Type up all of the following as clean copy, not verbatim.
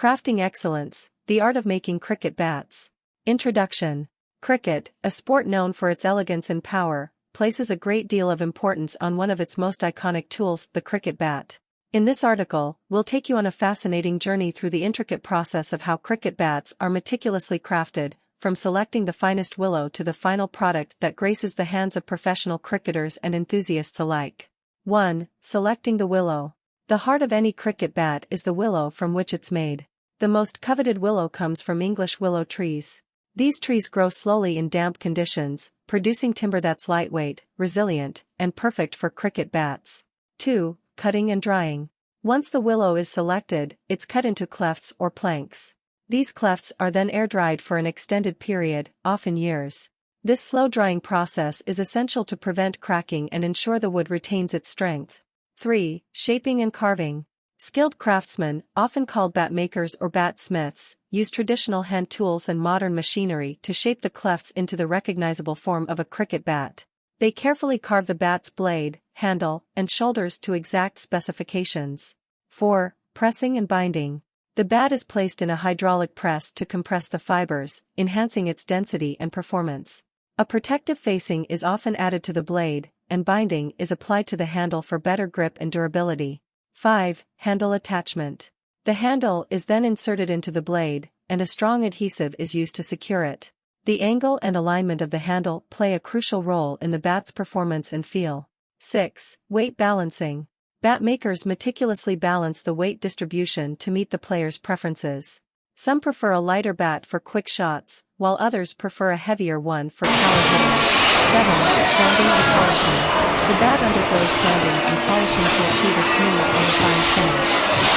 Crafting excellence, the art of making cricket bats. Introduction. Cricket, a sport known for its elegance and power, places a great deal of importance on one of its most iconic tools, the cricket bat. In this article, we'll take you on a fascinating journey through the intricate process of how cricket bats are meticulously crafted, from selecting the finest willow to the final product that graces the hands of professional cricketers and enthusiasts alike. 1. Selecting the willow. The heart of any cricket bat is the willow from which it's made. The most coveted willow comes from English willow trees. These trees grow slowly in damp conditions, producing timber that's lightweight, resilient, and perfect for cricket bats. 2. Cutting and drying. Once the willow is selected, it's cut into clefts or planks. These clefts are then air-dried for an extended period, often years. This slow drying process is essential to prevent cracking and ensure the wood retains its strength. 3. Shaping and carving. Skilled craftsmen, often called bat makers or bat smiths, use traditional hand tools and modern machinery to shape the clefts into the recognizable form of a cricket bat. They carefully carve the bat's blade, handle, and shoulders to exact specifications. 4. Pressing and binding. The bat is placed in a hydraulic press to compress the fibers, enhancing its density and performance. A protective facing is often added to the blade, and binding is applied to the handle for better grip and durability. 5. Handle attachment. The handle is then inserted into the blade, and a strong adhesive is used to secure it. The angle and alignment of the handle play a crucial role in the bat's performance and feel. 6. Weight balancing. Bat makers meticulously balance the weight distribution to meet the player's preferences. Some prefer a lighter bat for quick shots, while others prefer a heavier one for power hitting. 7. Sanding and polishing. The bat undergoes sanding and polishing to achieve a smooth and refined finish.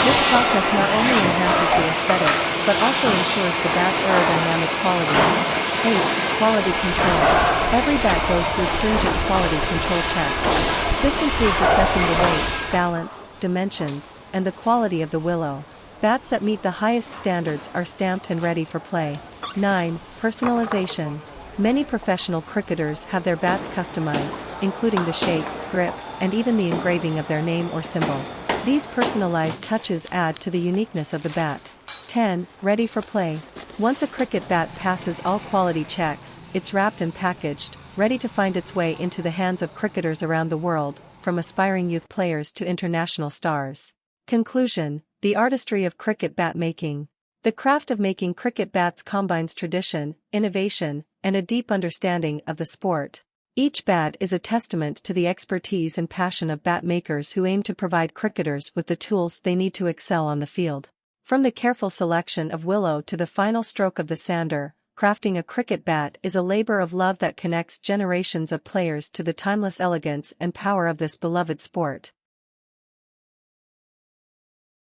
This process not only enhances the aesthetics but also ensures the bat's aerodynamic qualities. 8. Quality control. Every bat goes through stringent quality control checks. This includes assessing the weight, balance, dimensions, and the quality of the willow. Bats that meet the highest standards are stamped and ready for play. 9. Personalization. Many professional cricketers have their bats customized, including the shape, grip, and even the engraving of their name or symbol. These personalized touches add to the uniqueness of the bat. 10. Ready for play. Once a cricket bat passes all quality checks, it's wrapped and packaged, ready to find its way into the hands of cricketers around the world, from aspiring youth players to international stars. Conclusion. The artistry of cricket bat making. The craft of making cricket bats combines tradition, innovation, and a deep understanding of the sport. Each bat is a testament to the expertise and passion of bat makers who aim to provide cricketers with the tools they need to excel on the field. From the careful selection of willow to the final stroke of the sander, crafting a cricket bat is a labor of love that connects generations of players to the timeless elegance and power of this beloved sport.